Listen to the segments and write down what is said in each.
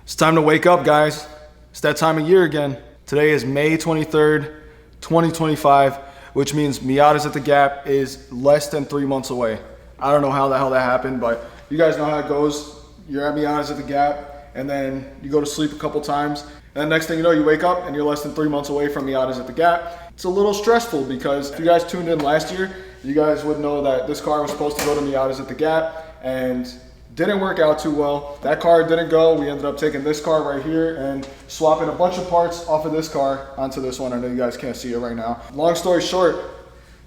It's time to wake up, guys. It's that time of year again. Today is May 23rd, 2025, which means Miatas at the Gap is less than 3 months away. I don't know how the hell that happened, but you guys know how it goes. You're at Miatas at the Gap, and then you go to sleep a couple times, and the next thing you know, you wake up and you're less than 3 months away from Miatas at the Gap. It's a little stressful because if you guys tuned in last year, you guys would know that this car was supposed to go to Miatas at the Gap, and didn't work out too well. That car didn't go. We ended up taking this car right here and swapping a bunch of parts off of this car onto this one. I know you guys can't see it right now. Long story short,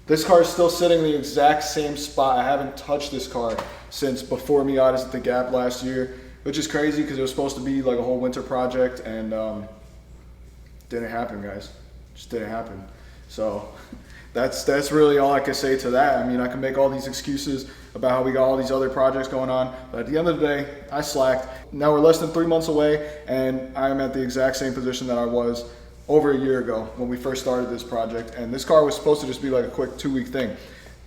this car is still sitting in the exact same spot. I haven't touched this car since before Miatas at the Gap last year, which is crazy because it was supposed to be like a whole winter project, and didn't happen, guys. Just didn't happen. So that's really all I can say to that. I mean, I can make all these excuses about how we got all these other projects going on, but at the end of the day, I slacked. Now we're less than 3 months away, and I'm at the exact same position that I was over a year ago when we first started this project. And this car was supposed to just be like a quick 2-week thing.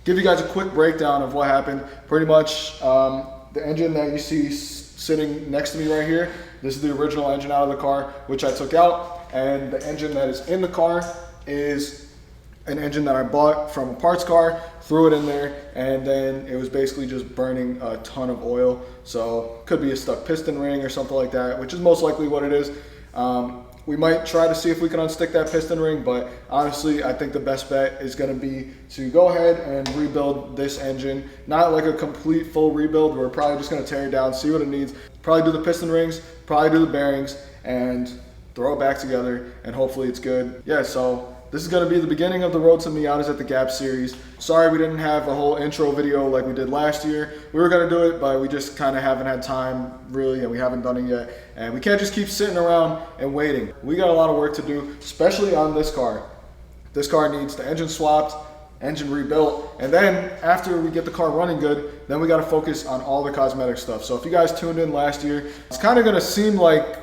Give you guys a quick breakdown of what happened. Pretty much the engine that you see sitting next to me right here, this is the original engine out of the car, which I took out, and the engine that is in the car is an engine that I bought from a parts car, threw it in there, and then it was basically just burning a ton of oil. So could be a stuck piston ring or something like that, which is most likely what it is. We might try to see if we can unstick that piston ring, but honestly, I think the best bet is gonna be to go ahead and rebuild this engine. Not like a complete full rebuild. We're probably just gonna tear it down, see what it needs, probably do the piston rings, probably do the bearings, and throw it back together, and hopefully it's good. Yeah, so this is gonna be the beginning of the Road to Miatas at the Gap series. Sorry we didn't have a whole intro video like we did last year. We were gonna do it, but we just kinda haven't had time really, and we haven't done it yet. And we can't just keep sitting around and waiting. We got a lot of work to do, especially on this car. This car needs the engine swapped, engine rebuilt, and then after we get the car running good, then we gotta focus on all the cosmetic stuff. So if you guys tuned in last year, it's kinda gonna seem like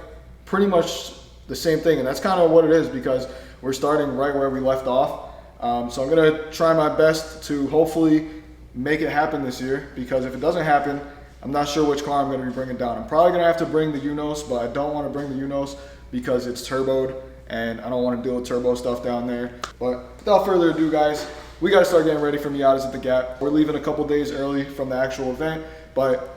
pretty much the same thing, and that's kinda what it is because we're starting right where we left off. So I'm gonna try my best to hopefully make it happen this year, because if it doesn't happen, I'm not sure which car I'm gonna be bringing down. I'm probably gonna have to bring the Unos, but I don't wanna bring the Unos because it's turboed and I don't wanna deal with turbo stuff down there. But without further ado, guys, we gotta start getting ready for Miatas at the Gap. We're leaving a couple days early from the actual event, but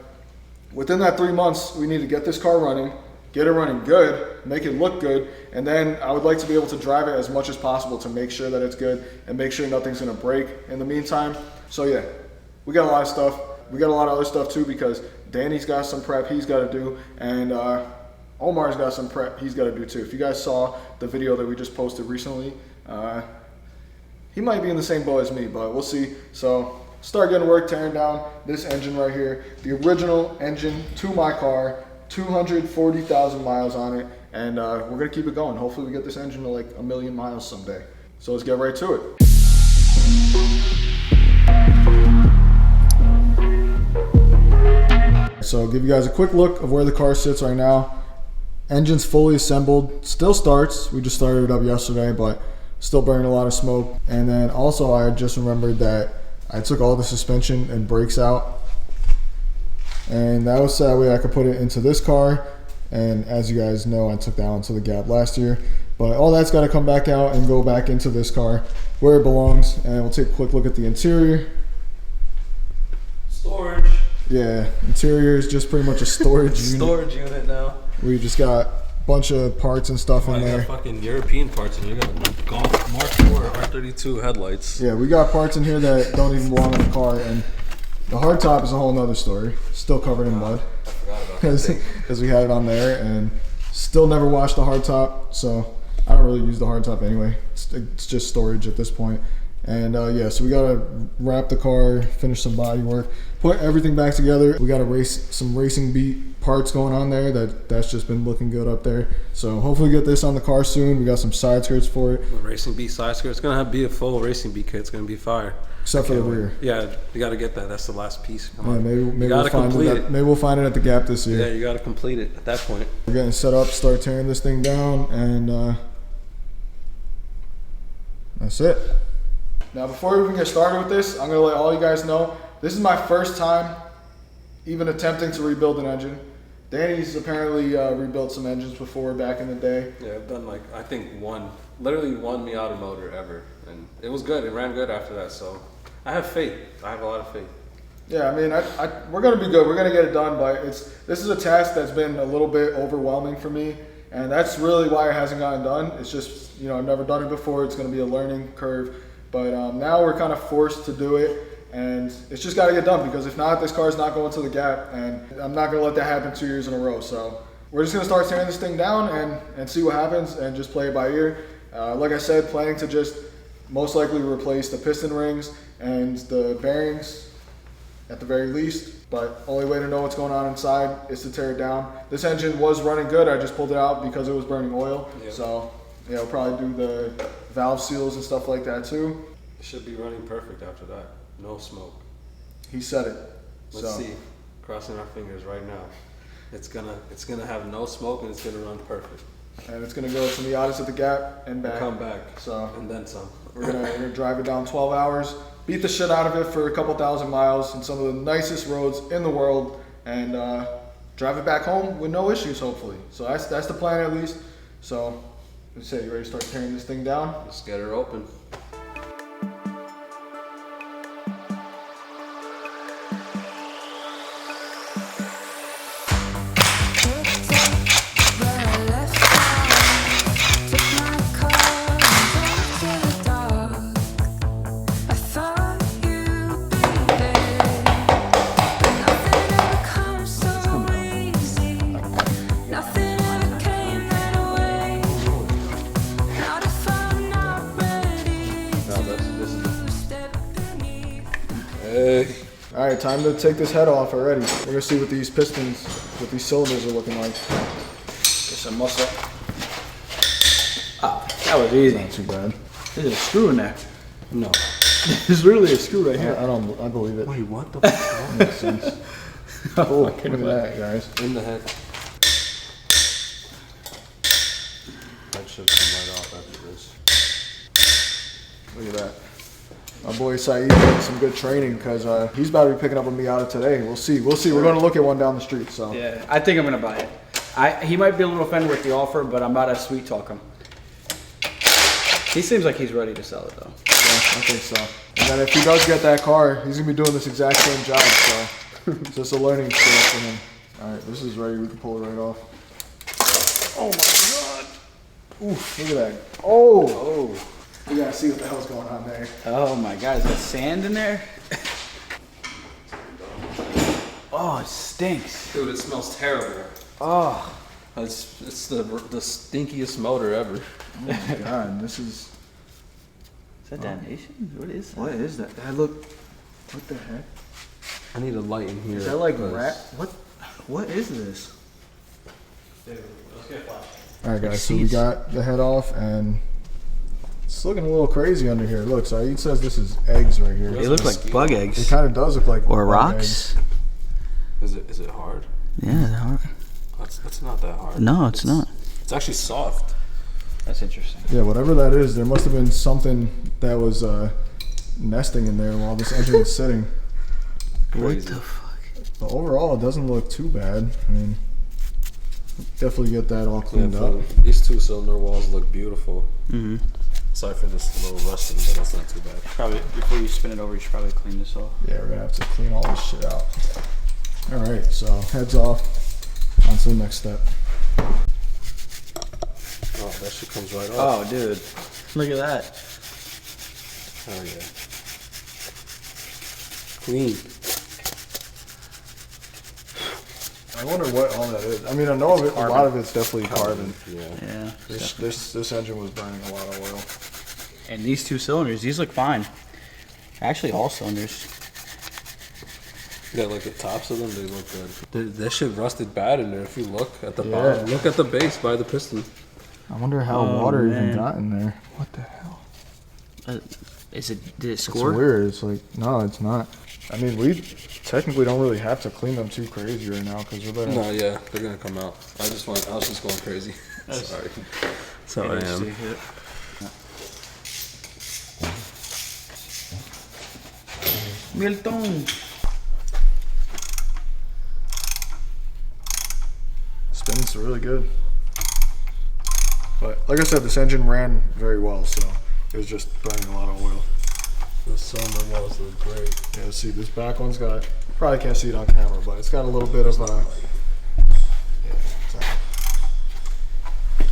within that 3 months, we need to get this car running, get it running good, make it look good, and then I would like to be able to drive it as much as possible to make sure that it's good and make sure nothing's gonna break in the meantime. So yeah, we got a lot of stuff. We got a lot of other stuff too, because Danny's got some prep he's gotta do, and Omar's got some prep he's gotta do too. If you guys saw the video that we just posted recently, he might be in the same boat as me, but we'll see. So start getting work tearing down this engine right here, the original engine to my car, 240,000 miles on it, and we're gonna keep it going. Hopefully we get this engine to like 1 million miles someday. So let's get right to it. So I'll give you guys a quick look of where the car sits right now. Engine's fully assembled, still starts. We just started it up yesterday, but still burning a lot of smoke. And then also I just remembered that I took all the suspension and brakes out, and that was so that way I could put it into this car. And as you guys know, I took that one to the Gap last year, but all that's got to come back out and go back into this car where it belongs. And we'll take a quick look at the interior. Storage. Yeah, interior is just pretty much a storage unit. Storage unit now. We just got a bunch of parts and stuff in there. Got fucking European parts in here. We got Golf Mark IV R32 headlights. Yeah, we got parts in here that don't even belong in the car, and the hardtop is a whole nother story. Still covered in mud. I forgot about that. Because we had it on there, and still never washed the hardtop, so I don't really use the hardtop anyway. It's just storage at this point. And yeah, so we gotta wrap the car, finish some body work, put everything back together. We got some racing beat parts going on there. That's just been looking good up there. So hopefully get this on the car soon. We got some side skirts for it. Racing beat side skirt. It's gonna be a full racing beat kit. It's gonna be fire. Except for the rear. Yeah, you gotta get that. That's the last piece. Come on. Maybe maybe we'll find it at the Gap this year. Yeah, you gotta complete it at that point. We're getting set up, start tearing this thing down, and that's it. Now, before we even get started with this, I'm gonna let all you guys know, this is my first time even attempting to rebuild an engine. Danny's apparently rebuilt some engines before back in the day. Yeah, I've done like, I think literally one Miata motor ever. And it was good. It ran good after that. So I have faith. I have a lot of faith. Yeah, I mean, we're going to be good. We're going to get it done, but this is a task that's been a little bit overwhelming for me. And that's really why it hasn't gotten done. It's just, I've never done it before. It's going to be a learning curve. But now we're kind of forced to do it. And it's just got to get done, because if not, this car is not going to the gap, and I'm not going to let that happen 2 years in a row. So we're just going to start tearing this thing down and see what happens and just play it by ear. Like I said, planning to just most likely replace the piston rings and the bearings at the very least. But only way to know what's going on inside is to tear it down. This engine was running good. I just pulled it out because it was burning oil. Yep. So yeah, we'll probably do the valve seals and stuff like that too. It should be running perfect after that. No smoke. He said it. Let's see. Crossing our fingers right now. It's gonna have no smoke, and it's gonna run perfect. And it's gonna go to Miatas at the gap and back. Come back. So and then some. We're gonna drive it down 12 hours, beat the shit out of it for a couple thousand miles in some of the nicest roads in the world, and drive it back home with no issues, hopefully. So that's the plan at least. So let's say, you ready to start tearing this thing down? Let's get her open. All right, time to take this head off already. We're gonna see what these pistons, what these cylinders are looking like. Get some muscle. Ah, that was easy. Not too bad. There's a screw in there. No. There's literally a screw right here. I believe it. Wait, what the fuck? That makes sense. Cool. Look at that, guys. In the head. That should come right off after this. Look at that. My boy Saeed getting some good training, because he's about to be picking up a Miata today. We'll see. We're going to look at one down the street. So Yeah, I think I'm gonna buy it. He might be a little offended with the offer, but I'm about to sweet talk him. He seems like he's ready to sell it though. yeah, I think so. And then if he does get that car, he's gonna be doing this exact same job. So it's just a learning experience for him. All right, this is ready. We can pull it right off. Oh my God! Oof! Look at that. Oh! We gotta see what the hell's going on there. Oh my God, is there sand in there? Oh, it stinks. Dude, it smells terrible. Oh. It's the stinkiest motor ever. Oh my God, this is. Is that damnation? What is that? What is that? That look. What the heck? I need a light in here. Is that like rat? What is this? All right, guys. So we got the head off, and it's looking a little crazy under here. Look, Saeed says this is eggs right here. They look like bug eggs. It kind of does look like Or bug rocks. Is it hard? Yeah, they're hard. That's not that hard. No, it's not. It's actually soft. That's interesting. Yeah, whatever that is, there must have been something that was nesting in there while this engine was sitting. Crazy. What the fuck? But overall, it doesn't look too bad. I mean, definitely get that all cleaned up. These 2-cylinder walls look beautiful. Mm-hmm. Sorry for this little rusting, but it's not too bad. Probably before you spin it over, you should probably clean this off. Yeah, we're gonna have to clean all this shit out. All right, so heads off. On to the next step. Oh, that shit comes right off. Oh, dude, look at that. Oh yeah. Clean. I wonder what all that is. I mean, I know of it, a lot of it's definitely carbon. Yeah. Yeah. This engine was burning a lot of oil. And these 2 cylinders, these look fine. Actually, all cylinders. Yeah, like the tops of them, they look good. That shit rusted bad in there. If you look at the Yeah. bottom, look at the base by the piston. I wonder how Oh, water man. even got in there. What the hell? Did it It's score? weird. It's like, no, it's not. I mean, we technically don't really have to clean them too crazy right now, because we're gonna. No, yeah, they're gonna come out. I was just going crazy. Sorry. So I am. Milton. really good. But like I said, this engine ran very well, so it was just burning a lot of oil. The cylinder walls look great. Yeah, see, this back one's got, probably can't see it on camera, but it's got a little bit of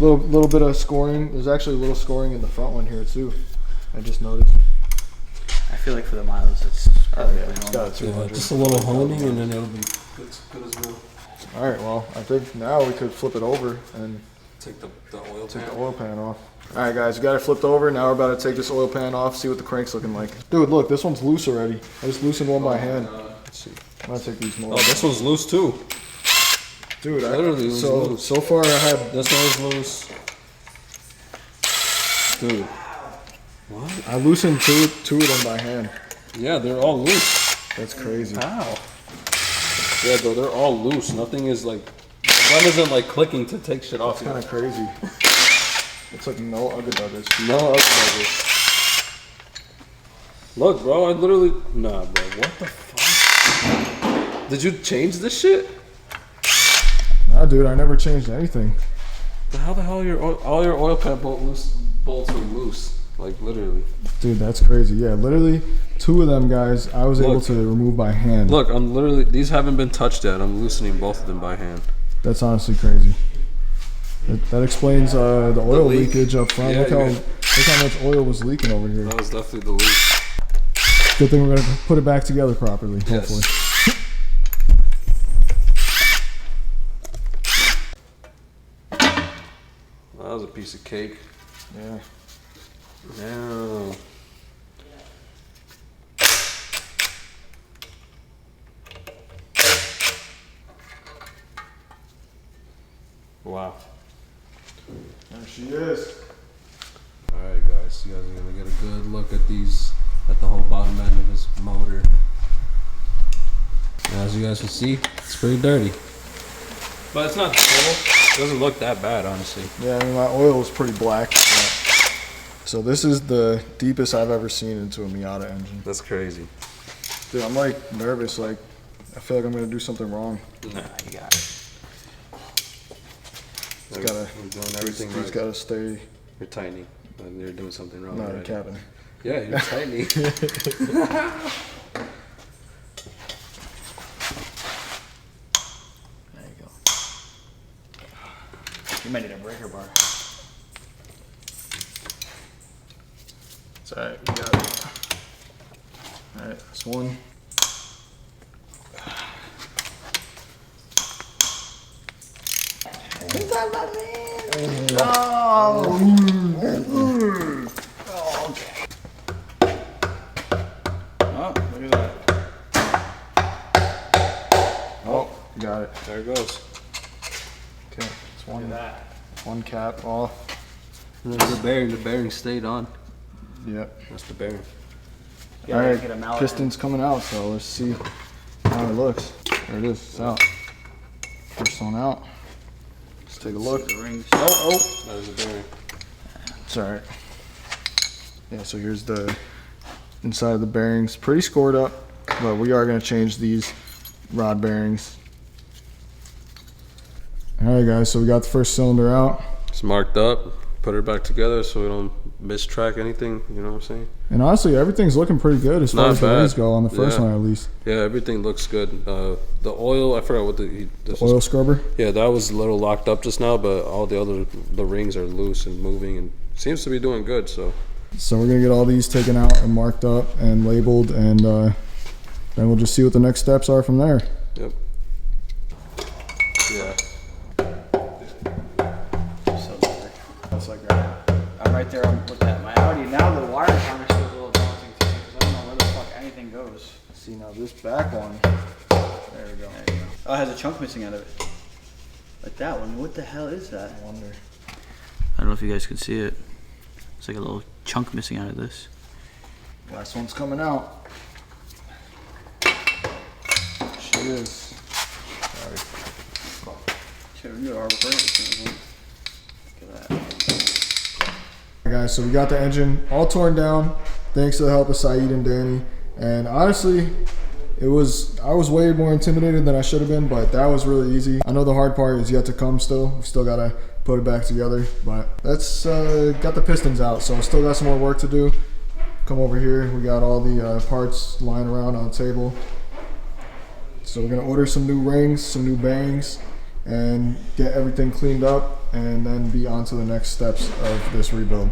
little bit of scoring. There's actually a little scoring in the front one here too. I just noticed. I feel like for the miles, it's It's got a 200. Just a little honing and then it'll be good as well. All right, well, I think now we could flip it over and Take the oil take pan. the oil pan off. All right, guys, we got it flipped over. Now we're about to take this oil pan off, see what the crank's looking like. Dude, look, this one's loose already. I just loosened one by hand. Let's see. I'm gonna take these more. Oh, this one's loose too. Dude, Literally, it was loose. so far I had. This one's loose. Dude. What? I loosened two of them by hand. Yeah, they're all loose. That's crazy. Wow. Yeah, though, they're all loose. Nothing is like, one isn't like clicking to take shit off. It's kind of crazy. It's like no ugly buggers. No other buggers. Look, bro, I literally, nah, bro, what the fuck? Did you change this shit? Nah, dude, I never changed anything. How the hell are all your oil pan bolts are loose? Like literally. Dude, that's crazy. Yeah, literally, two of them guys I was able to remove by hand. Look, I'm literally, these haven't been touched yet. I'm loosening both of them by hand. That's honestly crazy. That explains the oil leak. leakage up front. Yeah, Look how much oil was leaking over here. That was definitely the leak. Good thing we're gonna put it back together properly. Yes. Hopefully. That was a piece of cake. Yeah. Yeah. Wow. There she is. Alright guys, you guys are gonna get a good look at at the whole bottom end of this motor. And as you guys can see, it's pretty dirty. But it's not total. It doesn't look that bad, honestly. Yeah, I mean, my oil is pretty black. So this is the deepest I've ever seen into a Miata engine. That's crazy. Dude, I'm like nervous. Like, I feel like I'm gonna do something wrong. Nah, you got it. It's gotta. We're doing everything It's right. gotta stay. You're tiny, and you're doing something wrong. Not a already. cabin. Yeah, you're tiny. There you go. You might need a breaker bar. It's alright, we got it. Alright, this one. Oh, look at that. Oh, got it. There it goes. Okay, it's Look at that. one cap off. And there's the bearing stayed on. Yep. That's the bearing. Yeah, Alright, get a mallet piston's coming out, so let's see how it looks. There it is, it's out. First one out. Let's take a look. The rings. Oh, There's the bearing. it's alright. Yeah, so here's the inside of the bearings. Pretty scored up, but we are going to change these rod bearings. Alright guys, so we got the first cylinder out. It's marked up. Put it back together so we don't mistrack anything. You know what I'm saying? And honestly, everything's looking pretty good as far Not as the bad. rings go on the first Yeah. one at least. Yeah, everything looks good. The oil, I forgot what this Oil was. scrubber. Yeah, that was a little locked up just now, but all the rings are loose and moving and seems to be doing good. So So we're gonna get all these taken out and marked up and labeled, and then we'll just see what the next steps are from there. yep. Yeah. So that's like that. I'm right there with that. My Audi. Now the wire harness is a little daunting to me because I don't know where the fuck anything goes. See, now this back one. There we go. There you go. Oh, it has a chunk missing out of it. Like that one. What the hell is that? I wonder. I don't know if you guys can see it. It's like a little chunk missing out of this. Last one's coming out. She is. Sorry. Should we do our Look at that. Alright guys, so we got the engine all torn down thanks to the help of Saeed and Danny. And honestly, I was way more intimidated than I should have been, but that was really easy. I know the hard part is yet to come still. We still gotta put it back together, but that's got the pistons out, so still got some more work to do. Come over here, we got all the parts lying around on the table. So we're gonna order some new rings, some new bearings, and get everything cleaned up, and then be on to the next steps of this rebuild.